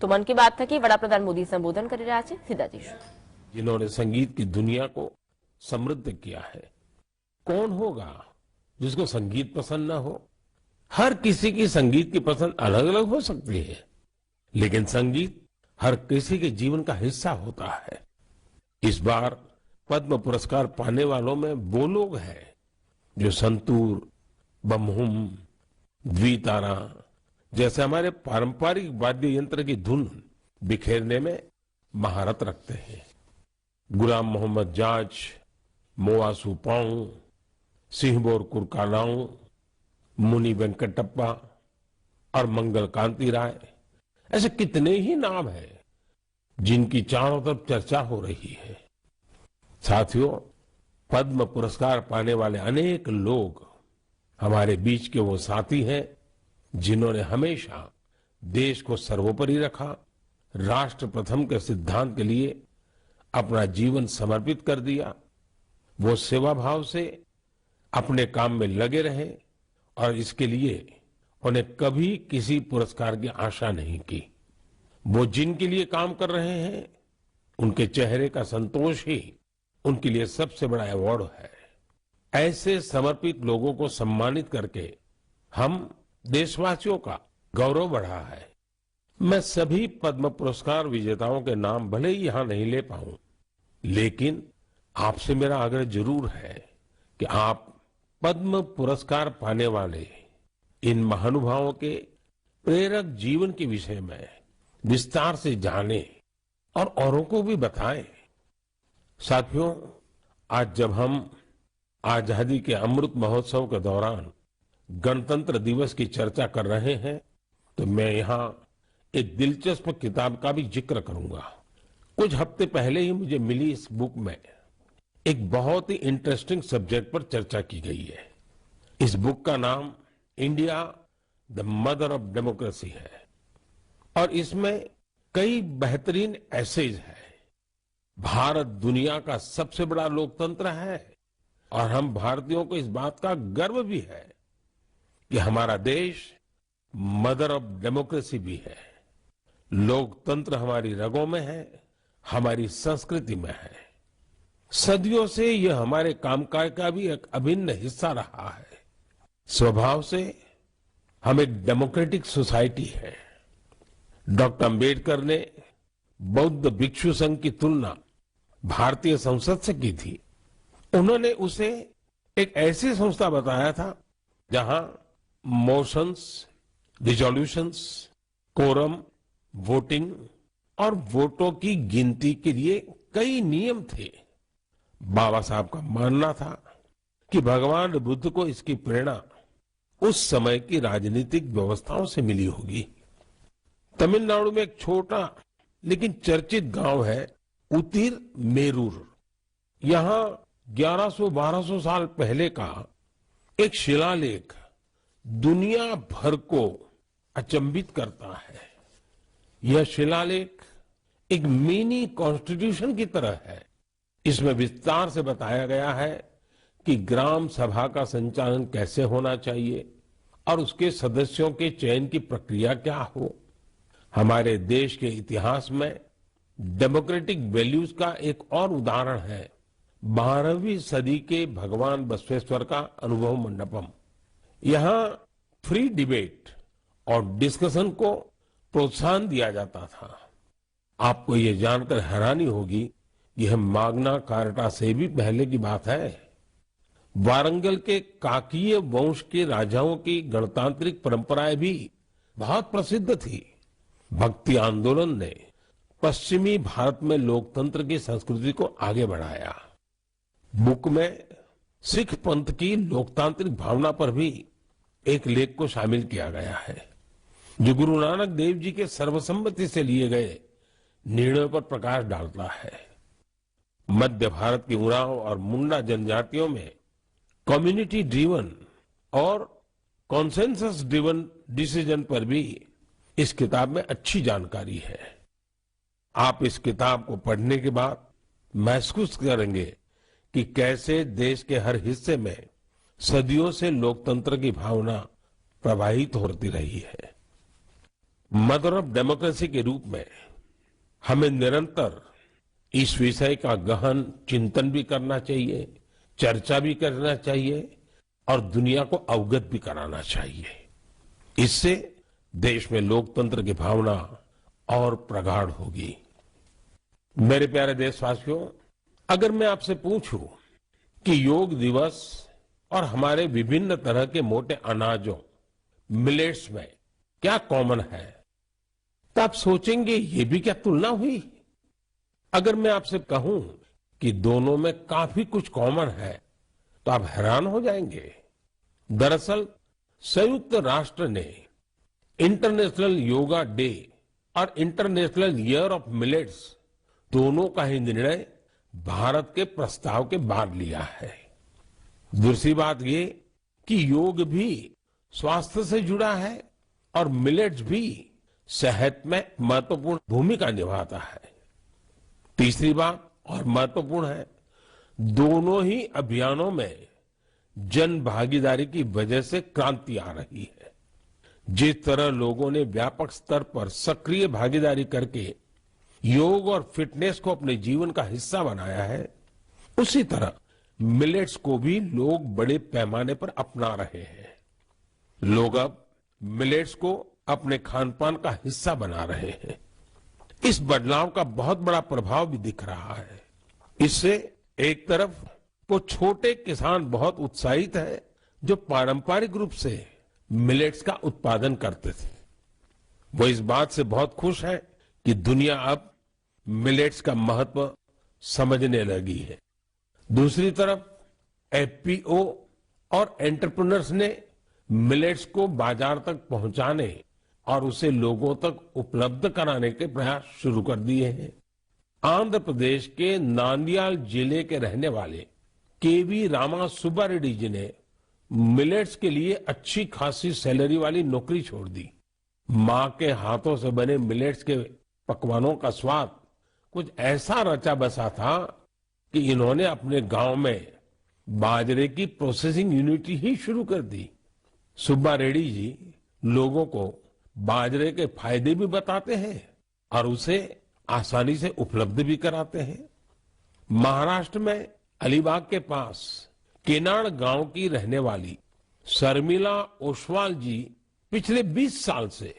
तो मन की बात थकी वडाप्रधान मोदी संबोधन કરી રહ્યા છે સીધા જઈશું। जिन्होंने संगीत की दुनिया को समृद्ध किया है। कौन होगा जिसको संगीत पसंद न हो? हर किसी की संगीत की पसंद अलग अलग हो सकती है, लेकिन संगीत हर किसी के जीवन का हिस्सा होता है। इस बार पद्म पुरस्कार पाने वालों में वो लोग हैं जो संतूर, बमहुम, द्वितारा जैसे हमारे पारंपरिक वाद्य यंत्र की धुन बिखेरने में महारत रखते हैं। गुलाम मोहम्मद जाज, मोआ सुपाऊ, सिंहबोर कुरकालाऊ, मुनि वेंकटप्पा और मंगल कांति राय, ऐसे कितने ही नाम हैं जिनकी चारों तरफ चर्चा हो रही है। साथियों, पद्म पुरस्कार पाने वाले अनेक लोग हमारे बीच के वो साथी हैं जिन्होंने हमेशा देश को सर्वोपरि रखा, राष्ट्र प्रथम के सिद्धांत के लिए अपना जीवन समर्पित कर दिया। वो सेवा भाव से अपने काम में लगे रहे और इसके लिए उन्हें कभी किसी पुरस्कार की आशा नहीं की। वो जिनके लिए काम कर रहे हैं उनके चेहरे का संतोष ही उनके लिए सबसे बड़ा अवार्ड है। ऐसे समर्पित लोगों को सम्मानित करके हम देशवासियों का गौरव बढ़ा है। मैं सभी पद्म पुरस्कार विजेताओं के नाम भले ही यहां नहीं ले पाऊं, लेकिन आपसे मेरा आग्रह जरूर है कि आप पद्म पुरस्कार पाने वाले इन महानुभावों के प्रेरक जीवन के विषय में विस्तार से जानें और औरों को भी बताएं। साथियों, आज जब हम आजादी के अमृत महोत्सव के दौरान गणतंत्र दिवस की चर्चा कर रहे हैं, तो मैं यहाँ एक दिलचस्प किताब का भी जिक्र करूंगा। कुछ हफ्ते पहले ही मुझे मिली इस बुक में एक बहुत ही इंटरेस्टिंग सब्जेक्ट पर चर्चा की गई है। इस बुक का नाम India the mother of democracy है और इसमें कई बेहतरीन एसेज है। भारत दुनिया का सबसे बड़ा लोकतंत्र है और हम भारतीयों को इस बात का गर्व भी है कि हमारा देश मदर ऑफ डेमोक्रेसी भी है। लोकतंत्र हमारी रगों में है, हमारी संस्कृति में है। सदियों से यह हमारे कामकाज का भी एक अभिन्न हिस्सा रहा है। स्वभाव से हम एक डेमोक्रेटिक सोसाइटी है। डॉक्टर अंबेडकर ने बौद्ध भिक्षु संघ की तुलना भारतीय संसद से की थी। उन्होंने उसे एक ऐसी संस्था बताया था जहां मोशंस, रिजोल्यूशंस, कोरम, वोटिंग और वोटों की गिनती के लिए कई नियम थे। बाबा साहब का मानना था कि भगवान बुद्ध को इसकी प्रेरणा उस समय की राजनीतिक व्यवस्थाओं से मिली होगी। तमिलनाडु में एक छोटा लेकिन चर्चित गांव है उतिर मेरूर। यहाँ 1100-1200 साल पहले का एक शिलालेख दुनिया भर को अचंभित करता है। यह शिलालेख एक मिनी कॉन्स्टिट्यूशन की तरह है। इसमें विस्तार से बताया गया है कि ग्राम सभा का संचालन कैसे होना चाहिए और उसके सदस्यों के चयन की प्रक्रिया क्या हो। हमारे देश के इतिहास में डेमोक्रेटिक वैल्यूज का एक और उदाहरण है 12वीं सदी के भगवान बसवेश्वर का अनुभव मंडपम। यहाँ फ्री डिबेट और डिस्कशन को प्रोत्साहन दिया जाता था। आपको ये जानकर हैरानी होगी, यह माग्ना कार्टा से भी पहले की बात है। वारंगल के काकीय वंश के राजाओं की गणतांत्रिक परंपराएं भी बहुत प्रसिद्ध थी। भक्ति आंदोलन ने पश्चिमी भारत में लोकतंत्र की संस्कृति को आगे बढ़ाया। बुक में सिख पंथ की लोकतांत्रिक भावना पर भी एक लेख को शामिल किया गया है, जो गुरु नानक देव जी के सर्वसम्मति से लिए गए निर्णयों पर प्रकाश डालता है। मध्य भारत की उरांव और मुंडा जनजातियों में कम्युनिटी ड्रिवन और कॉन्सेंसस ड्रिवन डिसीजन पर भी इस किताब में अच्छी जानकारी है। आप इस किताब को पढ़ने के बाद महसूस करेंगे कि कैसे देश के हर हिस्से में सदियों से लोकतंत्र की भावना प्रवाहित होती रही है। मदर ऑफ डेमोक्रेसी के रूप में हमें निरंतर इस विषय का गहन चिंतन भी करना चाहिए, चर्चा भी करना चाहिए और दुनिया को अवगत भी कराना चाहिए। इससे देश में लोकतंत्र की भावना और प्रगाढ़ होगी। मेरे प्यारे देशवासियों, अगर मैं आपसे पूछूं कि योग दिवस और हमारे विभिन्न तरह के मोटे अनाजों मिलेट्स में क्या कॉमन है, तो आप सोचेंगे ये भी क्या तुलना हुई। अगर मैं आपसे कहूं कि दोनों में काफी कुछ कॉमन है तो आप हैरान हो जाएंगे। दरअसल संयुक्त राष्ट्र ने इंटरनेशनल योगा डे और इंटरनेशनल ईयर ऑफ मिलेट्स दोनों का ही निर्णय भारत के प्रस्ताव के बाद लिया है। दूसरी बात ये कि योग भी स्वास्थ्य से जुड़ा है और मिलेट्स भी सेहत में महत्वपूर्ण भूमिका निभाता है। तीसरी बात और महत्वपूर्ण है, दोनों ही अभियानों में जन भागीदारी की वजह से क्रांति आ रही है। जिस तरह लोगों ने व्यापक स्तर पर सक्रिय भागीदारी करके योग और फिटनेस को अपने जीवन का हिस्सा बनाया है, उसी तरह मिलेट्स को भी लोग बड़े पैमाने पर अपना रहे हैं। लोग अब मिलेट्स को अपने खान पान का हिस्सा बना रहे हैं। इस बदलाव का बहुत बड़ा प्रभाव भी दिख रहा है। इससे एक तरफ वो छोटे किसान बहुत उत्साहित हैं जो पारंपरिक रूप से मिलेट्स का उत्पादन करते थे। वो इस बात से बहुत खुश है कि दुनिया अब मिलेट्स का महत्व समझने लगी है। दूसरी तरफ एफपीओ और एंटरप्रेन्योर्स ने मिलेट्स को बाजार तक पहुंचाने और उसे लोगों तक उपलब्ध कराने के प्रयास शुरू कर दिए हैं। आंध्र प्रदेश के नांदयाल जिले के रहने वाले केवी रामा सुब्बा रेड्डी जी ने मिलेट्स के लिए अच्छी खासी सैलरी वाली नौकरी छोड़ दी। मां के हाथों से बने मिलेट्स के पकवानों का स्वाद कुछ ऐसा रचा बसा था कि इन्होंने अपने गांव में बाजरे की प्रोसेसिंग यूनिट ही शुरू कर दी। सुब्बा रेड्डी जी लोगों को बाजरे के फायदे भी बताते हैं और उसे आसानी से उपलब्ध भी कराते हैं। महाराष्ट्र में अलीबाग के पास केनाड गांव की रहने वाली शर्मिला ओसवाल जी पिछले 20 साल से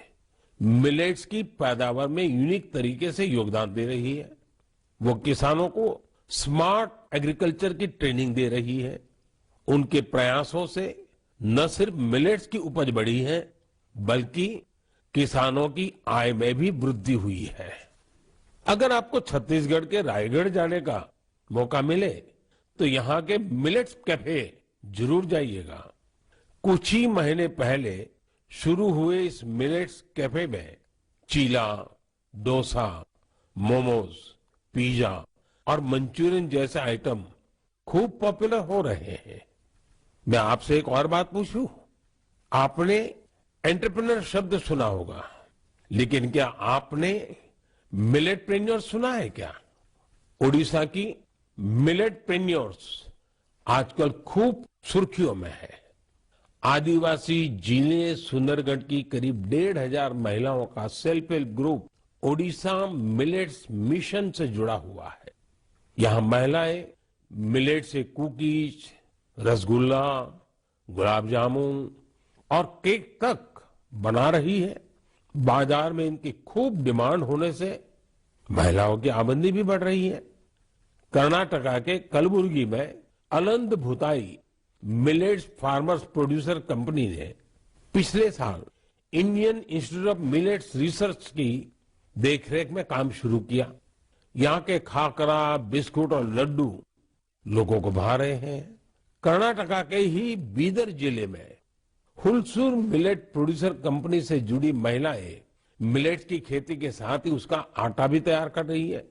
मिलेट्स की पैदावार में यूनिक तरीके से योगदान दे रही है। वो किसानों को स्मार्ट एग्रीकल्चर की ट्रेनिंग दे रही है। उनके प्रयासों से न सिर्फ मिलेट्स की उपज बढ़ी है, बल्कि किसानों की आय में भी वृद्धि हुई है। अगर आपको छत्तीसगढ़ के रायगढ़ जाने का मौका मिले तो यहाँ के मिलेट्स कैफे जरूर जाइएगा। कुछ ही महीने पहले शुरू हुए इस मिलेट्स कैफे में चीला, डोसा, मोमोज, पिज्जा और मंचूरियन जैसे आइटम खूब पॉपुलर हो रहे हैं। मैं आपसे एक और बात पूछूं, आपने एंटरप्रेन्योर शब्द सुना होगा, लेकिन क्या आपने मिलेटप्रेन्योर सुना है क्या? ओडिशा की मिलेटप्रेन्योर्स आजकल खूब सुर्खियों में है। आदिवासी जिले सुंदरगढ़ की करीब 1,500 महिलाओं का self help group Odisha millets mission से जुड़ा हुआ है। यहाँ महिलाएं मिलेट से कुकीज, रसगुल्ला, गुलाब जामुन और केक तक बना रही है। बाजार में इनकी खूब डिमांड होने से महिलाओं की आमदनी भी बढ़ रही है। कर्नाटका के कलबुर्गी में Aland Bhutai millets farmers producer company ने पिछले साल Indian institute of millets research की देखरेख में काम शुरू किया। यहाँ के खाकरा, बिस्कुट और लड्डू लोगों को भा रहे हैं। कर्नाटका के ही बीदर जिले में हुलसूर मिलेट प्रोड्यूसर कंपनी से जुड़ी महिलाएं मिलेट्स की खेती के साथ ही उसका आटा भी तैयार कर रही है।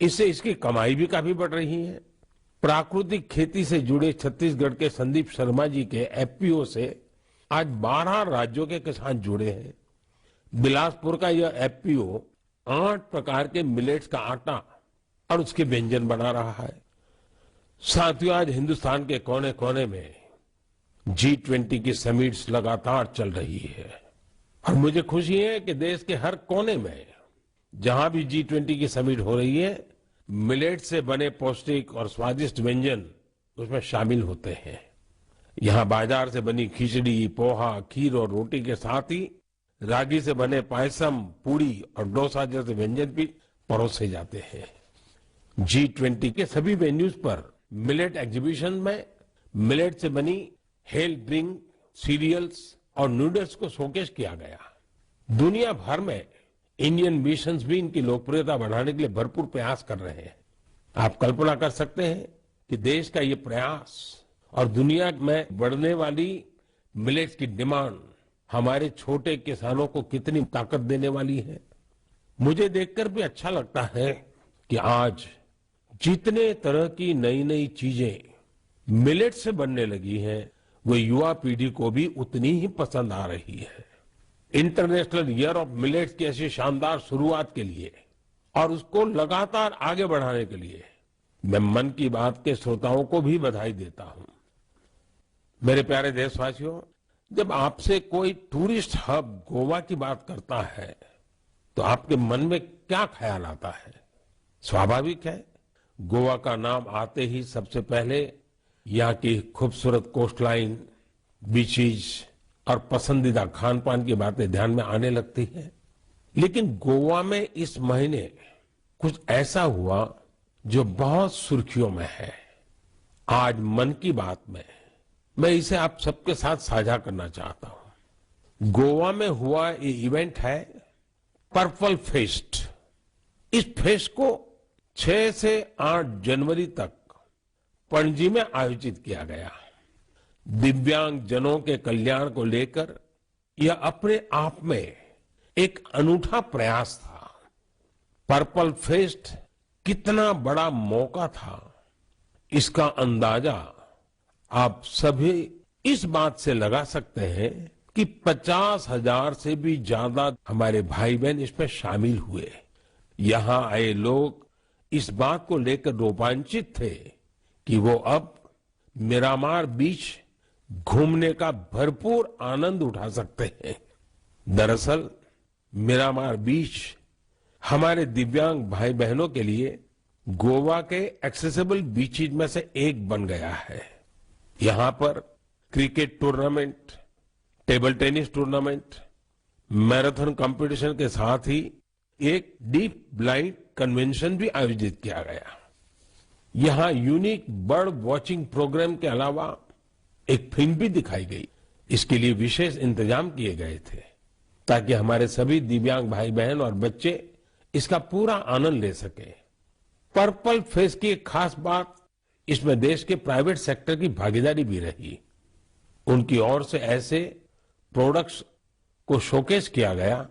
इससे इसकी कमाई भी काफी बढ़ रही है। प्राकृतिक खेती से जुड़े छत्तीसगढ़ के संदीप शर्मा जी के एफपीओ से आज 12 राज्यों के किसान जुड़े हैं। बिलासपुर का यह एफपीओ 8 प्रकार के मिलेट्स का आटा और उसके व्यंजन बना रहा है। साथियों, आज हिंदुस्तान के कोने कोने में G20 की समिट्स लगातार चल रही है और मुझे खुशी है कि देश के हर कोने में जहां भी G20 की समिट हो रही है, मिलेट से बने पौष्टिक और स्वादिष्ट व्यंजन उसमें शामिल होते हैं। यहाँ बाजार से बनी खिचड़ी, पोहा, खीर और रोटी के साथ ही रागी से बने पायसम, पूड़ी और डोसा जैसे व्यंजन भी परोसे जाते हैं। G20 के सभी वेन्यूज पर मिलेट एग्जीबिशन में मिलेट से बनी हेल्थ ड्रिंक, सीरियल्स और नूडल्स को शोकेस किया गया। दुनिया भर में इंडियन मिशंस भी इनकी लोकप्रियता बढ़ाने के लिए भरपूर प्रयास कर रहे हैं। आप कल्पना कर सकते हैं कि देश का ये प्रयास और दुनिया में बढ़ने वाली मिलेट्स की डिमांड हमारे छोटे किसानों को कितनी ताकत देने वाली है। मुझे देखकर भी अच्छा लगता है कि आज जितने तरह की नई नई चीजें मिलेट से बनने लगी हैं, वो युवा पीढ़ी को भी उतनी ही पसंद आ रही है। इंटरनेशनल ईयर ऑफ मिलेट्स की ऐसी शानदार शुरुआत के लिए और उसको लगातार आगे बढ़ाने के लिए मैं मन की बात के श्रोताओं को भी बधाई देता हूं। मेरे प्यारे देशवासियों, जब आपसे कोई टूरिस्ट हब गोवा की बात करता है तो आपके मन में क्या ख्याल आता है? स्वाभाविक है, गोवा का नाम आते ही सबसे पहले यहाँ की खूबसूरत कोस्टलाइन, बीचेज और पसंदीदा खान पान की बातें ध्यान में आने लगती है। लेकिन गोवा में इस महीने कुछ ऐसा हुआ जो बहुत सुर्खियों में है। आज मन की बात में मैं इसे आप सबके साथ साझा करना चाहता हूं। गोवा में हुआ ये इवेंट है पर्पल फेस्ट। इस फेस्ट को 6 से 8 जनवरी तक पणजी में आयोजित किया गया। दिव्यांग जनों के कल्याण को लेकर यह अपने आप में एक अनूठा प्रयास था। पर्पल फेस्ट कितना बड़ा मौका था, इसका अंदाजा आप सभी इस बात से लगा सकते हैं कि 50,000 से भी ज्यादा हमारे भाई बहन इसमें शामिल हुए। यहां आए लोग इस बात को लेकर रोमांचित थे कि वो अब मिरामार बीच घूमने का भरपूर आनंद उठा सकते हैं। दरअसल मिरामार बीच हमारे दिव्यांग भाई बहनों के लिए गोवा के एक्सेसिबल बीचेज में से एक बन गया है। यहां पर cricket tournament, table tennis tournament, marathon competition के साथ ही एक डीप ब्लाइंड कन्वेंशन भी आयोजित किया गया। यहां यूनिक बर्ड वॉचिंग प्रोग्राम के अलावा एक फिल्म भी दिखाई गई। इसके लिए विशेष इंतजाम किए गए थे ताकि हमारे सभी दिव्यांग भाई बहन और बच्चे इसका पूरा आनंद ले सके। पर्पल फेस्ट की एक खास बात, इसमें देश के प्राइवेट सेक्टर की भागीदारी भी रही। उनकी ओर से ऐसे प्रोडक्ट्स को शोकेस किया गया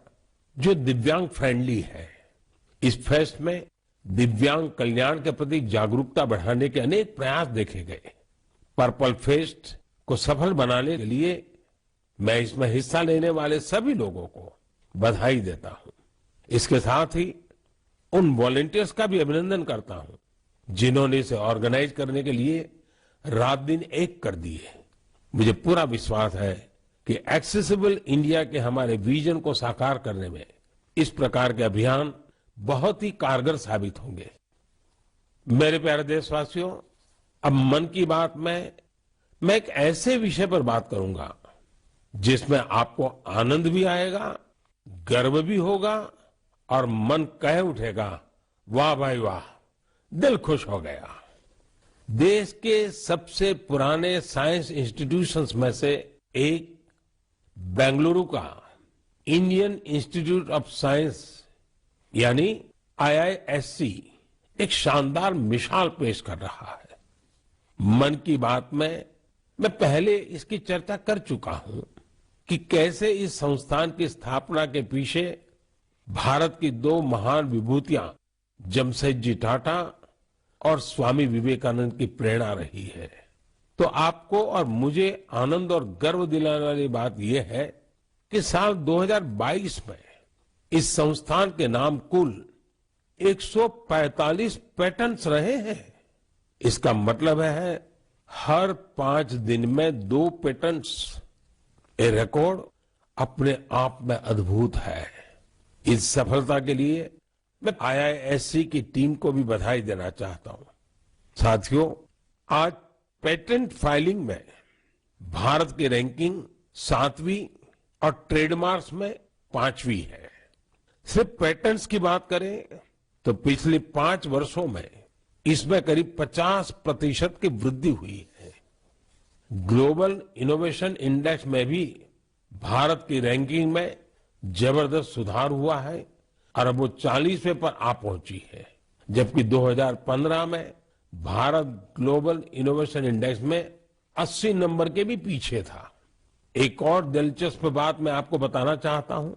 जो दिव्यांग फ्रेंडली है। इस फेस्ट में दिव्यांग कल्याण के प्रति जागरूकता बढ़ाने के अनेक प्रयास देखे गए। पर्पल फेस्ट को सफल बनाने के लिए मैं इसमें हिस्सा लेने वाले सभी लोगों को बधाई देता हूं। इसके साथ ही उन वॉलंटियर्स का भी अभिनंदन करता हूं जिन्होंने इसे ऑर्गेनाइज करने के लिए रात दिन एक कर दिए। मुझे पूरा विश्वास है कि एक्सेसिबल इंडिया के हमारे विजन को साकार करने में इस प्रकार के अभियान बहुत ही कारगर साबित होंगे। मेरे प्यारे देशवासियों, अब मन की बात में मैं एक ऐसे विषय पर बात करूंगा जिसमें आपको आनंद भी आएगा, गर्व भी होगा और मन कह उठेगा, वाह भाई वाह, दिल खुश हो गया। देश के सबसे पुराने साइंस इंस्टीट्यूशंस में से एक बेंगलुरु का इंडियन इंस्टीट्यूट ऑफ साइंस यानी IISc एक शानदार मिसाल पेश कर रहा है। मन की बात में मैं पहले इसकी चर्चा कर चुका हूं कि कैसे इस संस्थान की स्थापना के पीछे भारत की 2 महान विभूतियां जमशेदजी टाटा और स्वामी विवेकानंद की प्रेरणा रही है। तो आपको और मुझे आनंद और गर्व दिलाने वाली बात यह है कि साल 2022 में इस संस्थान के नाम कुल 145 पेटेंट्स रहे हैं। इसका मतलब है हर 5 दिन में 2 पेटेंट्स। ये रिकॉर्ड अपने आप में अद्भुत है। इस सफलता के लिए मैं आईआईएससी की टीम को भी बधाई देना चाहता हूं। साथियों, आज पेटेंट फाइलिंग में भारत की रैंकिंग 7वीं और ट्रेडमार्क्स में 5वीं है। सिर्फ पेटेंट्स की बात करें तो पिछले 5 वर्षों में इसमें करीब 50% की वृद्धि हुई है। ग्लोबल इनोवेशन इंडेक्स में भी भारत की रैंकिंग में जबरदस्त सुधार हुआ है और अब वो 40वें पर आ पहुंची है, जबकि 2015 में भारत ग्लोबल इनोवेशन इंडेक्स में 80 नंबर के भी पीछे था। एक और दिलचस्प बात मैं आपको बताना चाहता हूं।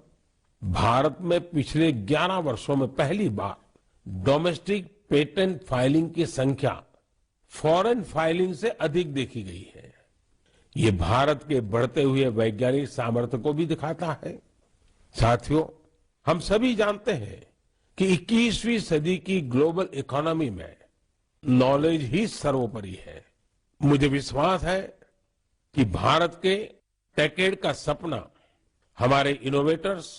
भारत में पिछले 11 वर्षों में पहली बार डोमेस्टिक पेटेंट फाइलिंग की संख्या फॉरेन फाइलिंग से अधिक देखी गई है। ये भारत के बढ़ते हुए वैज्ञानिक सामर्थ्य को भी दिखाता है। साथियों, हम सभी जानते हैं कि 21वीं सदी की ग्लोबल इकोनॉमी में नॉलेज ही सर्वोपरि है। मुझे विश्वास है कि भारत के टेकेड का सपना हमारे इनोवेटर्स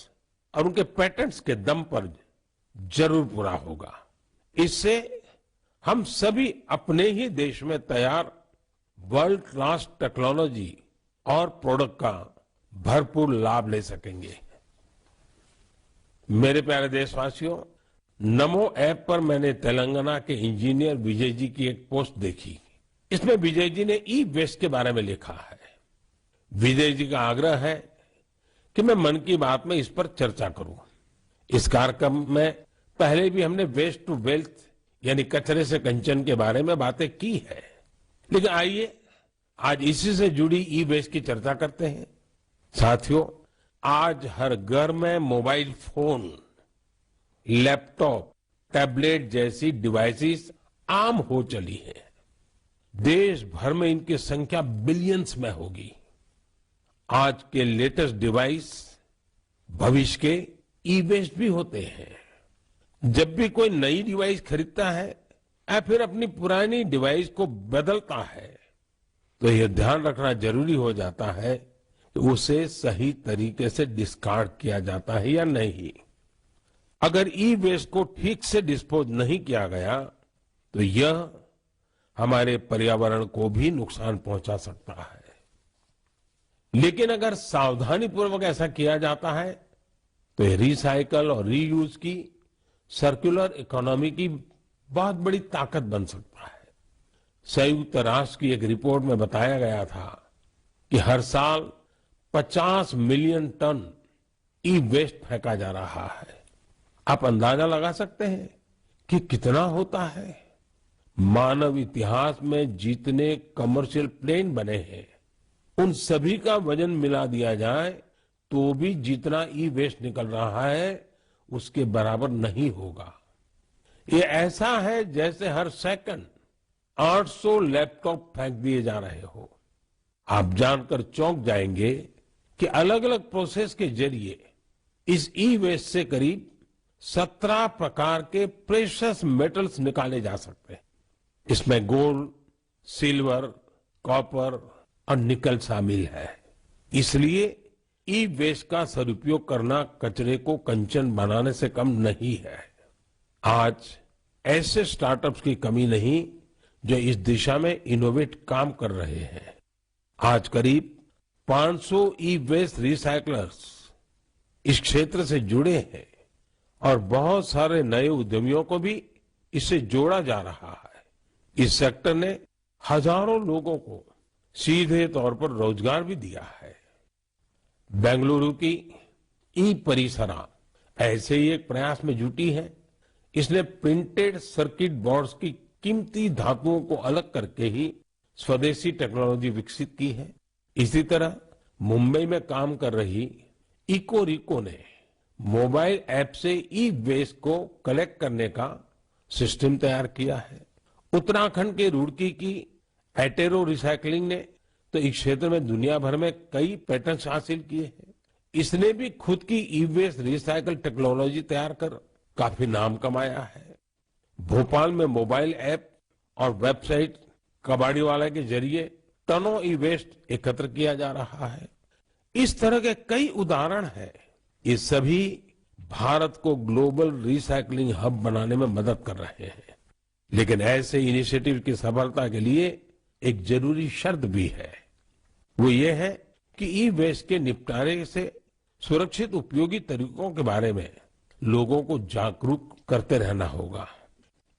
और उनके पेटेंट्स के दम पर जरूर पूरा होगा। इससे हम सभी अपने ही देश में तैयार वर्ल्ड क्लास टेक्नोलॉजी और प्रोडक्ट का भरपूर लाभ ले सकेंगे। मेरे प्यारे देशवासियों, नमो ऐप पर मैंने तेलंगाना के इंजीनियर विजय जी की एक पोस्ट देखी। इसमें विजय जी ने ई वेस्ट के बारे में लिखा है। विजय जी का आग्रह है कि मैं मन की बात में इस पर चर्चा करूं। इस कार्यक्रम में पहले भी हमने वेस्ट टू वेल्थ यानी कचरे से कंचन के बारे में बातें की है, लेकिन आइए आज इसी से जुड़ी ई वेस्ट की चर्चा करते हैं। साथियों, आज हर घर में मोबाइल फोन, लैपटॉप, टैबलेट जैसी डिवाइसेस आम हो चली है। देश भर में इनकी संख्या बिलियंस में होगी। आज के लेटेस्ट डिवाइस भविष्य के ई वेस्ट भी होते हैं। जब भी कोई नई डिवाइस खरीदता है या फिर अपनी पुरानी डिवाइस को बदलता है तो यह ध्यान रखना जरूरी हो जाता है कि उसे सही तरीके से डिस्कार्ड किया जाता है या नहीं। अगर ई वेस्ट को ठीक से डिस्पोज नहीं किया गया तो यह हमारे पर्यावरण को भी नुकसान पहुंचा सकता है। लेकिन अगर सावधानी पूर्वक ऐसा किया जाता है तो ये रिसाइकल और रीयूज की सर्कुलर इकोनॉमी की बहुत बड़ी ताकत बन सकता है। संयुक्त राष्ट्र की एक रिपोर्ट में बताया गया था कि हर साल 50 मिलियन टन ई वेस्ट फेंका जा रहा है। आप अंदाजा लगा सकते हैं कि कितना होता है। मानव इतिहास में जितने कमर्शियल प्लेन बने हैं उन सभी का वजन मिला दिया जाए तो भी जितना ई वेस्ट निकल रहा है उसके बराबर नहीं होगा। ये ऐसा है जैसे हर सेकंड 800 लैपटॉप फेंक दिए जा रहे हो। आप जानकर चौंक जाएंगे कि अलग अलग प्रोसेस के जरिए इस ई वेस्ट से करीब 17 प्रकार के प्रेशियस मेटल्स निकाले जा सकते हैं। इसमें गोल्ड, सिल्वर, कॉपर और निकल शामिल है। इसलिए ई वेस्ट का सदुपयोग करना कचरे को कंचन बनाने से कम नहीं है। आज ऐसे स्टार्टअप्स की कमी नहीं जो इस दिशा में इनोवेट काम कर रहे हैं। आज करीब 500 ई वेस्ट रिसाइकलर्स इस क्षेत्र से जुड़े हैं और बहुत सारे नए उद्यमियों को भी इससे जोड़ा जा रहा है। इस सेक्टर ने हजारों लोगों को सीधे तौर पर रोजगार भी दिया है। बेंगलुरु की ई परिसरा ऐसे ही एक प्रयास में जुटी है। इसने प्रिंटेड सर्किट बोर्ड्स की कीमती धातुओं को अलग करके ही स्वदेशी टेक्नोलॉजी विकसित की है। इसी तरह मुंबई में काम कर रही इकोरिको ने मोबाइल ऐप से ई वेस्ट को कलेक्ट करने का सिस्टम तैयार किया है। उत्तराखंड के रुड़की की एटेरो रिसाइकलिंग ने तो इस क्षेत्र में दुनिया भर में कई पेटेंट्स हासिल किए हैं। इसने भी खुद की ई वेस्ट रिसाइकल टेक्नोलॉजी तैयार कर काफी नाम कमाया है। भोपाल में मोबाइल ऐप और वेबसाइट कबाड़ीवाला के जरिए टनों ई वेस्ट एकत्र किया जा रहा है। इस तरह के कई उदाहरण हैं। ये सभी भारत को ग्लोबल रिसाइकलिंग हब बनाने में मदद कर रहे हैं। लेकिन ऐसे इनिशिएटिव की सफलता के लिए एक जरूरी शर्त भी है। वो ये है कि ई वेस्ट के निपटारे से सुरक्षित उपयोगी तरीकों के बारे में लोगों को जागरूक करते रहना होगा।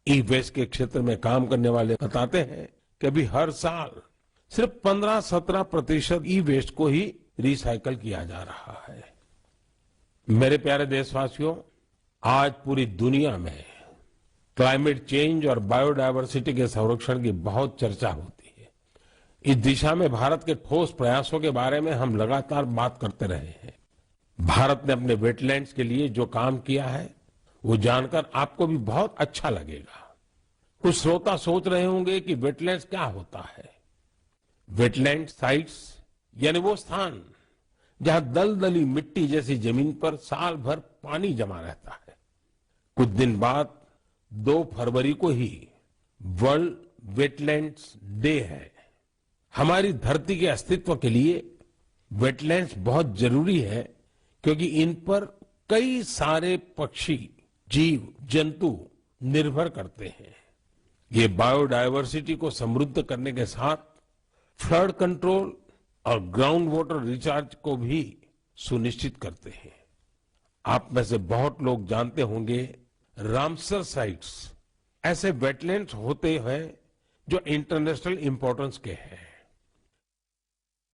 ई वेस्ट के क्षेत्र में काम करने वाले बताते हैं कि अभी हर साल सिर्फ 15-17% ई वेस्ट को ही रिसाइकल किया जा रहा है। मेरे प्यारे देशवासियों, आज पूरी दुनिया में क्लाइमेट चेंज और बायोडायवर्सिटी के संरक्षण की बहुत चर्चा होती है। इस दिशा में भारत के ठोस प्रयासों के बारे में हम लगातार बात करते रहे हैं। भारत ने अपने वेटलैंड्स के लिए जो काम किया है वो जानकर आपको भी बहुत अच्छा लगेगा। कुछ श्रोता सोच रहे होंगे कि वेटलैंड्स क्या होता है। वेटलैंड साइट्स यानी वो स्थान जहां दलदली मिट्टी जैसी जमीन पर साल भर पानी जमा रहता है। कुछ दिन बाद 2 फरवरी को ही वर्ल्ड वेटलैंड्स डे है। हमारी धरती के अस्तित्व के लिए वेटलैंड्स बहुत जरूरी है, क्योंकि इन पर कई सारे पक्षी, जीव, जंतु निर्भर करते हैं। ये बायोडायवर्सिटी को समृद्ध करने के साथ फ्लड कंट्रोल और ग्राउंड वाटर रिचार्ज को भी सुनिश्चित करते हैं। आप में से बहुत लोग जानते होंगे, रामसर साइट्स ऐसे वेटलैंड्स होते हैं जो इंटरनेशनल इंपॉर्टेंस के हैं।